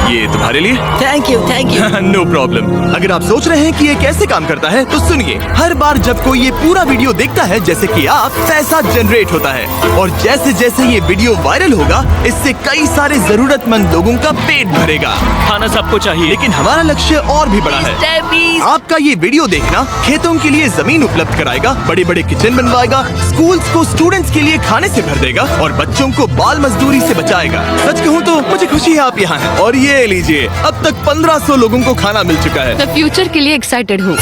ये तुम्हारे लिए। Thank you thank you. No problem. अगर आप सोच रहे हैं कि ये कैसे काम करता है तो सुनिए, हर बार जब कोई ये पूरा वीडियो देखता है जैसे कि आप, पैसा जनरेट होता है और जैसे जैसे ये वीडियो वायरल होगा इससे कई सारे जरूरतमंद लोगों का पेट भरेगा। खाना सबको चाहिए, लेकिन हमारा लक्ष्य और भी बड़ा है। आपका ये वीडियो देखना खेतों के लिए जमीन उपलब्ध कराएगा, बड़े बड़े किचन बनवाएगा, स्कूल्स को स्टूडेंट्स के लिए खाने से भर देगा और बच्चों को बाल मजदूरी से बचाएगा। सच कहूँ तो मुझे खुशी है आप यहाँ हैं। और ये लीजिए, अब तक 1500 लोगों को खाना मिल चुका है। मैं फ्यूचर के लिए एक्साइटेड हूँ।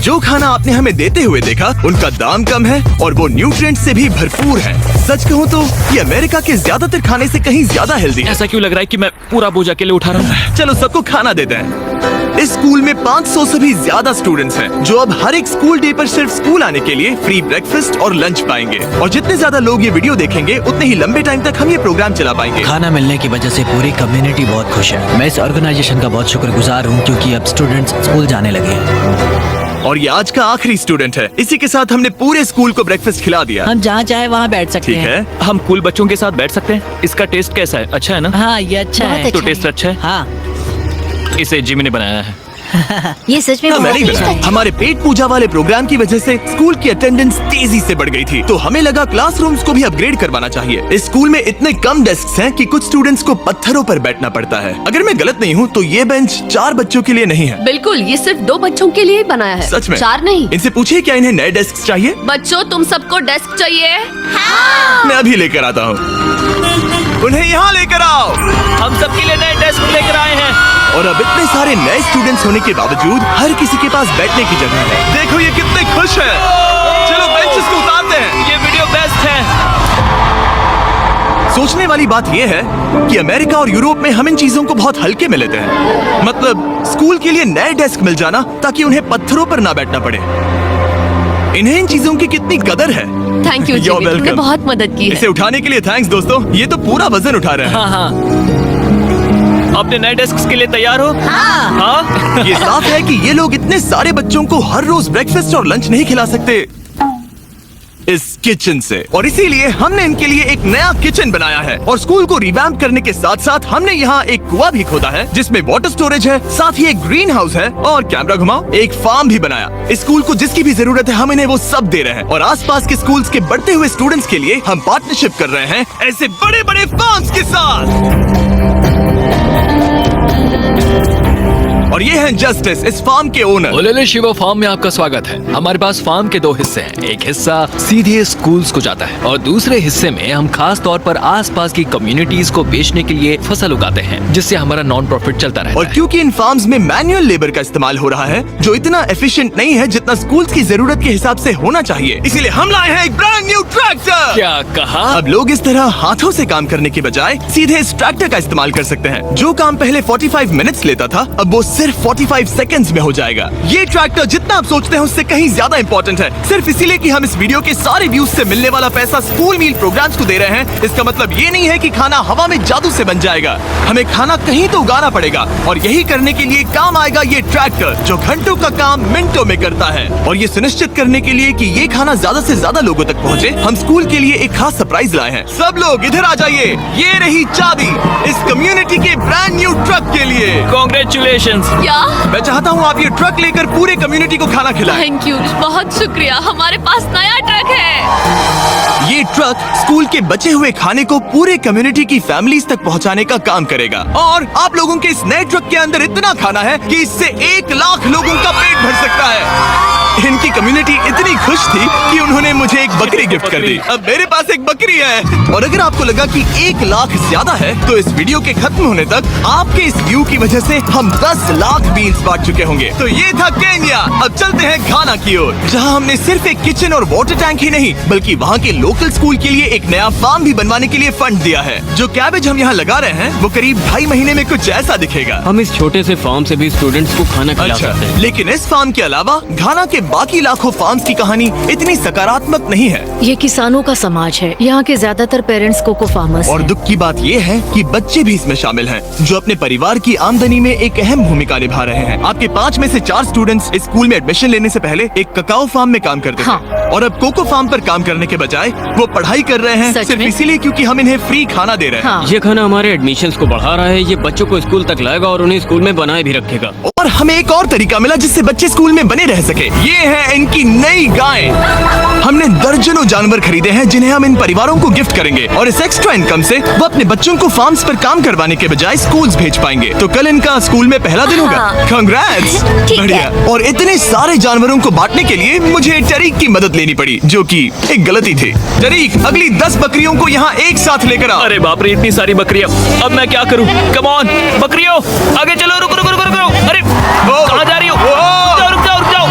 जो खाना आपने हमें देते हुए देखा उनका दाम कम है और वो न्यूट्रिएंट से भी भरपूर है। सच कहूँ तो ये अमेरिका के ज्यादातर खाने से कहीं ज्यादा हेल्दी है। ऐसा क्यों लग रहा है कि मैं पूरा बोझ अकेले उठा रहा हूँ? चलो सबको खाना देते हैं। इस स्कूल में 500 से भी ज्यादा स्टूडेंट्स हैं जो अब हर एक स्कूल डे पर सिर्फ स्कूल आने के लिए फ्री ब्रेकफास्ट और लंच पाएंगे। और जितने ज्यादा लोग ये वीडियो देखेंगे उतने ही लंबे टाइम तक हम ये प्रोग्राम चला पाएंगे। खाना मिलने की वजह से पूरी कम्युनिटी बहुत खुश है। मैं इस ऑर्गेनाइजेशन का बहुत शुक्रगुजार हूँ क्योंकि अब स्टूडेंट्स स्कूल जाने लगे हैं। और ये आज का आखिरी स्टूडेंट है। इसी के साथ हमने पूरे स्कूल को ब्रेकफास्ट खिला दिया। हम जहाँ चाहे वहाँ बैठ सकते ठीक हैं। है। हम कूल बच्चों के साथ बैठ सकते हैं। इसका टेस्ट कैसा है? अच्छा है ना? हाँ ये अच्छा है। तो टेस्ट अच्छा है। हाँ इसे जिमी ने बनाया है। ये सच में मैंने ही बनाया। हमारे पेट पूजा वाले प्रोग्राम की वजह से स्कूल की अटेंडेंस तेजी से बढ़ गई थी, तो हमें लगा क्लासरूम्स को भी अपग्रेड करवाना चाहिए। इस स्कूल में इतने कम डेस्क हैं कि कुछ स्टूडेंट्स को पत्थरों पर बैठना पड़ता है। अगर मैं गलत नहीं हूँ तो ये बेंच 4 बच्चों के लिए नहीं है। बिल्कुल, ये सिर्फ 2 बच्चों के लिए ही बनाया है। सच में? 4 नहीं। इनसे पूछिए क्या इन्हें नए डेस्क चाहिए। बच्चों तुम सबको डेस्क चाहिए? मैं अभी लेकर आता हूँ। उन्हें यहाँ लेकर आओ। हम सबके लिए नए डेस्क लेकर आए हैं। और अब इतने सारे नए स्टूडेंट्स होने के बावजूद हर किसी के पास बैठने की जगह है। देखो ये कितने खुश हैं। चलो बेंचेस को उतारते हैं। ये वीडियो बेस्ट है। सोचने वाली बात यह है कि अमेरिका और यूरोप में हम इन चीजों को बहुत हल्के में लेते हैं। मतलब स्कूल के लिए नए डेस्क मिल जाना ताकि उन्हें पत्थरों पर ना बैठना पड़े। इन्हें इन चीजों की कितनी कदर है। थैंक यू You're जिमी, तुमने welcome। बहुत मदद की है। इसे उठाने के लिए थैंक्स दोस्तों। ये तो पूरा वजन उठा रहे हैं। हाँ हाँ। अपने नए डेस्क के लिए तैयार हो? हाँ। ये साफ है कि ये लोग इतने सारे बच्चों को हर रोज ब्रेकफास्ट और लंच नहीं खिला सकते इस किचन से, और इसीलिए हमने इनके लिए एक नया किचन बनाया है। और स्कूल को रिवैम्प करने के साथ साथ हमने यहाँ एक कुआं भी खोदा है जिसमें वाटर स्टोरेज है, साथ ही एक ग्रीन हाउस है और कैमरा घुमाओ एक फार्म भी बनाया। इस स्कूल को जिसकी भी जरूरत है हम इन्हें वो सब दे रहे हैं। और आसपास के स्कूल्स के बढ़ते हुए स्टूडेंट्स के लिए हम पार्टनरशिप कर रहे हैं ऐसे बड़े बड़े फार्म्स के साथ। और ये हैं जस्टिस, इस फार्म के ओनर। ओलेले शिवा फार्म में आपका स्वागत है। हमारे पास फार्म के 2 हिस्से हैं। एक हिस्सा सीधे स्कूल्स को जाता है और दूसरे हिस्से में हम खास तौर पर आसपास की कम्युनिटीज को बेचने के लिए फसल उगाते हैं, जिससे हमारा नॉन प्रॉफिट चलता रहता और है। क्योंकि इन फार्म्स में मैनुअल लेबर का इस्तेमाल हो रहा है जो इतना एफिशिएंट नहीं है जितना स्कूल्स की जरूरत के हिसाब से होना चाहिए, इसीलिए हम लाए हैं एक ब्रांड न्यू ट्रैक्टर। क्या कहा? अब लोग इस तरह हाथों से काम करने की बजाय सीधे इस ट्रैक्टर का इस्तेमाल कर सकते हैं। जो काम पहले 45 मिनट्स लेता था अब वो सिर्फ 45 सेकंड्स में हो जाएगा। ये ट्रैक्टर जितना आप सोचते हैं उससे कहीं ज्यादा इंपॉर्टेंट है, सिर्फ इसीलिए कि हम इस वीडियो के सारे व्यूज से मिलने वाला पैसा स्कूल मील प्रोग्राम्स को दे रहे हैं। इसका मतलब ये नहीं है कि खाना हवा में जादू से बन जाएगा। हमें खाना कहीं तो उगाना पड़ेगा और यही करने के लिए काम आएगा ये ट्रैक्टर जो घंटों का काम मिनटों में करता है। और ये सुनिश्चित करने के लिए कि ये खाना ज्यादा से ज्यादा लोगों तक पहुँचे, हम स्कूल के लिए एक खास सरप्राइज लाए हैं। सब लोग इधर आ जाइए, ये रही चाबी इस कम्युनिटी के ब्रांड न्यू ट्रक के लिए। Congratulations। क्या? मैं चाहता हूँ आप ये ट्रक लेकर पूरे कम्युनिटी को खाना खिलाएं। थैंक यू, बहुत शुक्रिया। हमारे पास नया ट्रक है। ये ट्रक स्कूल के बचे हुए खाने को पूरे कम्युनिटी की फैमिलीज तक पहुंचाने का काम करेगा। और आप लोगों के इस नए ट्रक के अंदर इतना खाना है कि इससे 1 लाख लोगों का पेट भर सकता है। इनकी कम्युनिटी इतनी खुश थी कि उन्होंने मुझे एक बकरी गिफ्ट कर दी। अब मेरे पास एक बकरी है। और अगर आपको लगा कि 1 लाख ज्यादा है तो इस वीडियो के खत्म होने तक आपके इस व्यू की वजह से हम 10 लाख बीन्स बांट चुके होंगे। तो ये था केन्या। अब चलते हैं घाना की ओर, जहां हमने सिर्फ एक किचन और वाटर टैंक ही नहीं बल्कि वहां के लोकल स्कूल के लिए एक नया फार्म भी बनवाने के लिए फंड दिया है। जो कैबेज हम यहाँ लगा रहे हैं वो करीब 2.5 महीने में कुछ ऐसा दिखेगा। हम इस छोटे से फार्म से भी स्टूडेंट्स को खाना खिला सकते हैं। लेकिन इस फार्म के अलावा घाना के बाकी लाखों फार्म्स की कहानी इतनी सकारात्मक नहीं है। ये किसानों का समाज है। यहाँ के ज्यादातर पेरेंट्स कोको फार्मर्स और दुख की बात ये है कि बच्चे भी इसमें शामिल हैं, जो अपने परिवार की आमदनी में एक अहम भूमिका निभा रहे हैं। आपके 5 में से 4 स्टूडेंट्स इस स्कूल में एडमिशन लेने से पहले एक ककाओ फार्म में काम करते थे, और अब कोको फार्म पर काम करने के बजाय वो पढ़ाई कर रहे हैं, सच सिर्फ में? इसीलिए क्योंकि हम इन्हें फ्री खाना दे रहे हैं। हाँ। ये खाना हमारे एडमिशन्स को बढ़ा रहा है, ये बच्चों को स्कूल तक लाएगा और उन्हें स्कूल में बनाए भी रखेगा। और हमें एक और तरीका मिला जिससे बच्चे स्कूल में बने रह सके। ये है इनकी नई गाय। हमने दर्जनों जानवर खरीदे हैं जिन्हें हम इन परिवारों को गिफ्ट करेंगे, और इस एक्स्ट्रा इनकम से वो अपने बच्चों को फार्म्स पर काम करवाने के बजाय स्कूल्स भेज पाएंगे। तो कल इनका स्कूल में पहला दिन होगा। कांग्रेट्स! ठीक है। बढ़िया। और इतने सारे जानवरों को बांटने के लिए मुझे टरीक की मदद लेनी पड़ी, जो कि एक गलती थी। टरीक, अगली 10 बकरियों को यहाँ एक साथ लेकर आओ। अरे बाप रे, इतनी सारी बकरियां, अब मैं क्या करूं? कम ऑन बकरियों, आगे चलो। रुको रुको रुको रुको। अरे कहाँ जा रही हो? रुक जाओ रुक जाओ।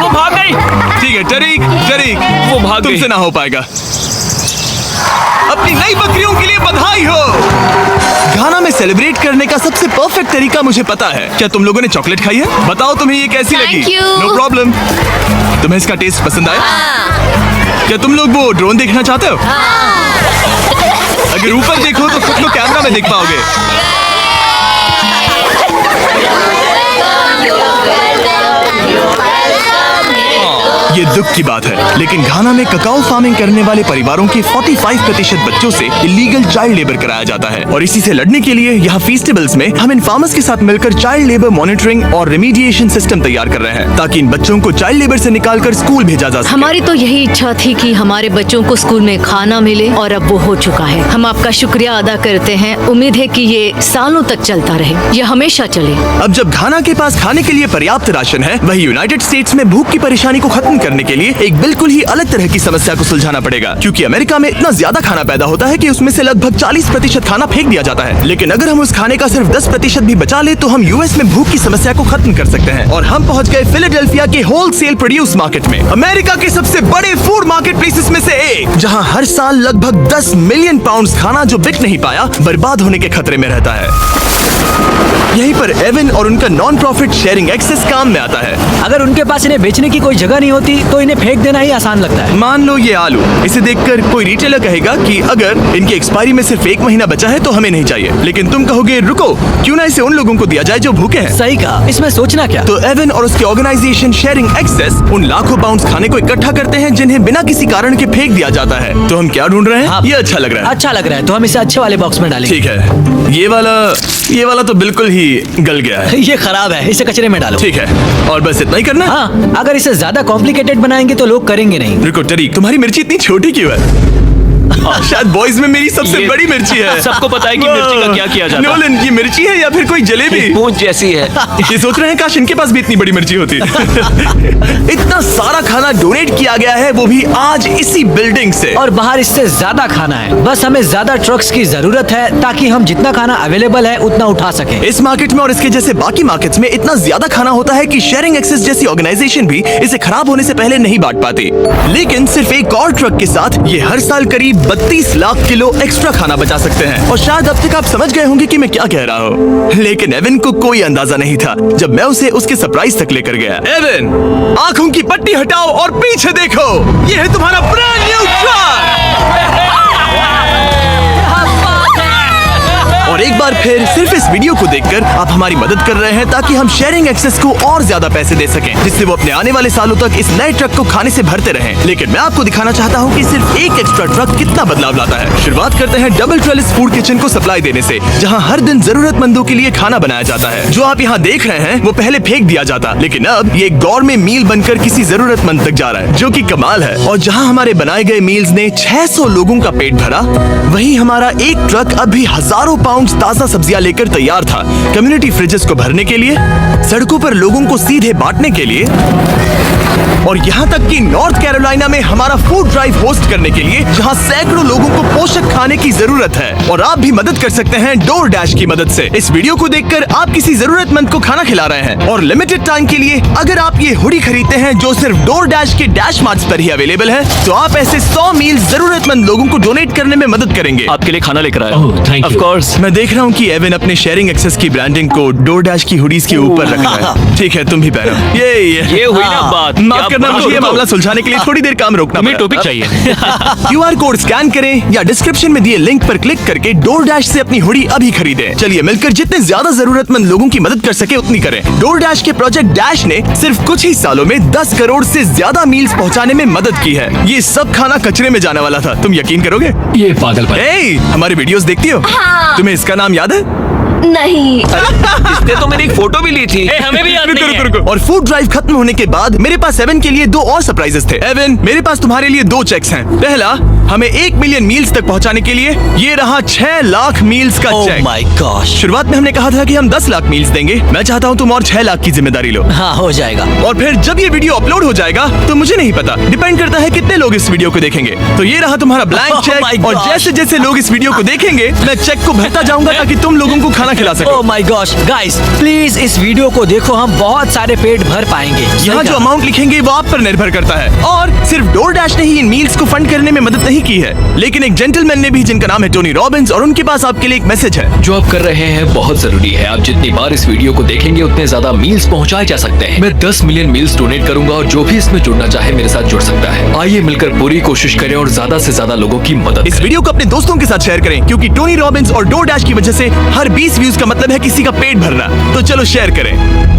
वो भाग गई। ठीक है टरीक, टरीक, वो भाग गई। तुमसे ना हो पाएगा। अपनी नई बकरियों के लिए बधाई हो। घाना में सेलिब्रेट करने का सबसे परफेक्ट तरीका मुझे पता है। क्या तुम लोगों ने चॉकलेट खाई है? बताओ तुम्हें ये कैसी Thank लगी? you. No problem. तुम्हें इसका टेस्ट पसंद आया? क्या तुम लोग वो ड्रोन देखना चाहते हो? अगर ऊपर देखो तो खुद को कैमरा में देख पाओगे। ये दुख की बात है, लेकिन घाना में ककाओ फार्मिंग करने वाले परिवारों के 45% बच्चों से इलीगल चाइल्ड लेबर कराया जाता है, और इसी से लड़ने के लिए यहाँ फेस्टिवल्स में हम इन फार्मर्स के साथ मिलकर चाइल्ड लेबर मॉनिटरिंग और रेमीडिएशन सिस्टम तैयार कर रहे हैं, ताकि इन बच्चों को चाइल्ड लेबर से निकालकर स्कूल भेजा जा सके। हमारी तो यही इच्छा थी कि हमारे बच्चों को स्कूल में खाना मिले, और अब वो हो चुका है। हम आपका शुक्रिया अदा करते हैं। उम्मीद है कि ये सालों तक चलता रहे, ये हमेशा चले। अब जब घाना के पास खाने के लिए पर्याप्त राशन है, वही यूनाइटेड स्टेट्स में भूख की परेशानी को खत्म करने के लिए एक बिल्कुल ही अलग तरह की समस्या को सुलझाना पड़ेगा, क्योंकि अमेरिका में इतना ज्यादा खाना पैदा होता है कि उसमें से लगभग 40% खाना फेंक दिया जाता है। लेकिन अगर हम उस खाने का सिर्फ 10% भी बचा ले तो हम यूएस में भूख की समस्या को खत्म कर सकते हैं। और हम पहुंच गए फिलाडेल्फिया के होलसेल प्रोड्यूस मार्केट में, अमेरिका के सबसे बड़े फूड मार्केट प्लेसेस में से एक, जहां हर साल लगभग 10 मिलियन पाउंड खाना जो बिक नहीं पाया बर्बाद होने के खतरे में रहता है। यहीं पर एवन और उनका नॉन प्रॉफिट शेयरिंग एक्सेस काम में आता है। अगर उनके पास इन्हें बेचने की कोई जगह नहीं होती तो इन्हें फेंक देना ही आसान लगता है। मान लो ये आलू, इसे देखकर कोई रिटेलर कहेगा कि अगर इनकी एक्सपायरी में सिर्फ 1 महीना बचा है तो हमें नहीं चाहिए, लेकिन तुम कहोगे रुको, क्यों ना इसे उन लोगों को दिया जाए जो भूखे हैं। सही कहा, इसमें सोचना क्या। तो एवन और उसकी ऑर्गेनाइजेशन शेयरिंग एक्सेस उन लाखों पाउंड्स खाने को इकट्ठा करते हैं जिन्हें बिना किसी कारण के फेंक दिया जाता है। तो हम क्या ढूंढ रहे हैं? हाँ। ये अच्छा लग रहा है। अच्छा लग रहा है तो हम इसे अच्छे वाले बॉक्स में डालेंगे। ठीक है, ये वाला तो बिल्कुल ही गल गया है। ये खराब है, इसे कचरे में डालो। ठीक है, और बस इतना ही करना है? हाँ, अगर इसे ज्यादा कॉम्प्लिकेटेड बनाएंगे तो लोग करेंगे नहीं। रुको टरीक, तुम्हारी मिर्ची इतनी छोटी क्यों है? शायद बॉयज में मेरी सबसे ये बड़ी मिर्ची है। सबको पता है कि मिर्ची का क्या किया जाता है। नोलन, ये मिर्ची है या फिर कोई जलेबी? पूंछ जैसी है। ये सोच रहे हैं काश इनके पास भी इतनी बड़ी मिर्ची होती। इतना सारा खाना डोनेट किया गया है, वो भी आज इसी बिल्डिंग से। और बाहर इससे ज्यादा खाना है। बस हमें ज्यादा ट्रक्स की जरूरत है ताकि हम जितना खाना अवेलेबल है उतना उठा सके। इस मार्केट में और इसके जैसे बाकी मार्केट्स में इतना ज्यादा खाना होता है कि शेयरिंग एक्सेस जैसी ऑर्गेनाइजेशन भी इसे खराब होने से पहले नहीं बांट पाती। लेकिन सिर्फ एक और ट्रक के साथ ये हर साल करीब 32 लाख किलो एक्स्ट्रा खाना बचा सकते हैं। और शायद अब तक आप समझ गए होंगे कि मैं क्या कह रहा हूँ, लेकिन एवन को कोई अंदाजा नहीं था जब मैं उसे उसके सरप्राइज तक लेकर गया। एवन, आंखों की पट्टी हटाओ और पीछे देखो, ये है तुम्हारा ब्रांड न्यू ट्रक। और एक बार फिर सिर्फ इस वीडियो को देखकर आप हमारी मदद कर रहे हैं ताकि हम शेयरिंग एक्सेस को और ज्यादा पैसे दे सकें, जिससे वो अपने आने वाले सालों तक इस नए ट्रक को खाने से भरते रहें। लेकिन मैं आपको दिखाना चाहता हूँ कि सिर्फ एक एक्स्ट्रा ट्रक कितना बदलाव लाता है। शुरुआत करते हैं डबल ट्रेलिस फूड किचन को सप्लाई देने से, जहाँ हर दिन जरूरतमंदों के लिए खाना बनाया जाता है। जो आप यहाँ देख रहे हैं वो पहले फेंक दिया जाता, लेकिन अब ये एक गौरमेट मील बनकर किसी जरूरतमंद तक जा रहा है, जो कि कमाल है। और जहाँ हमारे बनाए गए मील्स ने 600 लोगों का पेट भरा, वहीं हमारा एक ट्रक अभी हजारों पाउंड ताजा सब्जियां लेकर तैयार था, कम्युनिटी फ्रिजेस को भरने के लिए, सड़कों पर लोगों को सीधे बांटने के लिए, और यहाँ तक कि नॉर्थ कैरोलिना में हमारा फूड ड्राइव होस्ट करने के लिए, जहाँ सैकड़ों लोगों को पोषक खाने की जरूरत है। और आप भी मदद कर सकते हैं डोर डैश की मदद से। इस वीडियो को देखकर आप किसी जरूरतमंद को खाना खिला रहे हैं, और लिमिटेड टाइम के लिए अगर आप ये हुडी खरीदते हैं जो सिर्फ डोर डैश के डैश मार्ट्स पर ही अवेलेबल है, तो आप ऐसे 100 मील जरूरतमंद लोगों को डोनेट करने में मदद करेंगे। आपके लिए खाना लेकर आया। Oh, thank you. Of course। मैं देख रहा हूँ कि एवन अपने शेयरिंग एक्सेस की ब्रांडिंग को डोरडैश की हुडीज के ऊपर रख रहा है। ठीक है, तुम भी पहनो। ये हुई ना बात। माफ करना, मुझे ये मामला सुलझाने के लिए थोड़ी देर काम रोकना तुम्हें पड़ा। टॉपिक चाहिए। QR कोड स्कैन करें या डिस्क्रिप्शन में दिए लिंक पर क्लिक करके डोरडैश से अपनी हुडी अभी खरीदें। चलिए मिलकर जितने ज्यादा जरूरतमंद लोगों की मदद कर सके उतनी करें। डोरडैश के प्रोजेक्ट डैश ने सिर्फ कुछ ही सालों में 10 करोड़ से ज्यादा मील्स पहुंचाने में मदद की है। ये सब खाना कचरे में जाने वाला था, तुम यकीन करोगे? ये पागलपन। ए, हमारे वीडियोस देखती हो? हाँ। तुम्हें इसका नाम याद है? नहीं। इसने तो मेरी एक फोटो भी ली थी। हमें भी याद रुको, नहीं रुको, है। रुको। और फूड ड्राइव खत्म होने के बाद मेरे पास एवन के लिए 2 और सरप्राइजेस थे। एवन, मेरे पास तुम्हारे लिए 2 चेक्स हैं। पहला, हमें 1 मिलियन मील्स तक पहुंचाने के लिए ये रहा 6 लाख मील्स का ओह चेक। My gosh. शुरुआत में हमने कहा था कि हम 10 लाख मील्स देंगे। मैं चाहता हूँ तुम और 6 लाख की जिम्मेदारी लो। हाँ, हो जाएगा। और फिर जब ये वीडियो अपलोड हो जाएगा तो मुझे नहीं पता, डिपेंड करता है कितने लोग इस वीडियो को देखेंगे। तो ये रहा तुम्हारा ब्लैंक Oh my चेक। और gosh. जैसे जैसे लोग इस वीडियो को देखेंगे मैं चेक को भरता जाऊंगा ताकि तुम लोगों को खाना खिला सको। Oh my gosh, guys please इस वीडियो को देखो, हम बहुत सारे पेट भर पाएंगे। यहाँ जो अमाउंट लिखेंगे वो आप पर निर्भर करता है। और सिर्फ डोरडैश ने ही इन मील्स को फंड करने में मदद नहीं की है, लेकिन एक जेंटलमैन ने भी, जिनका नाम है टोनी रॉबिन्स, और उनके पास आपके लिए एक मैसेज है। जो आप कर रहे हैं बहुत जरूरी है। आप जितनी बार इस वीडियो को देखेंगे उतने ज्यादा मील्स पहुंचाए जा सकते हैं। मैं 10 मिलियन मील्स डोनेट करूंगा और जो भी इसमें जुड़ना चाहे मेरे साथ जुड़ सकता है। आइए मिलकर पूरी कोशिश करें और ज्यादा से ज्यादा लोगों की मदद इस करें। वीडियो को अपने दोस्तों के साथ शेयर करें, क्योंकि टोनी रॉबिन्स और डोरडैश की वजह से हर 20 व्यूज का मतलब है किसी का पेट भरना। तो चलो शेयर करें।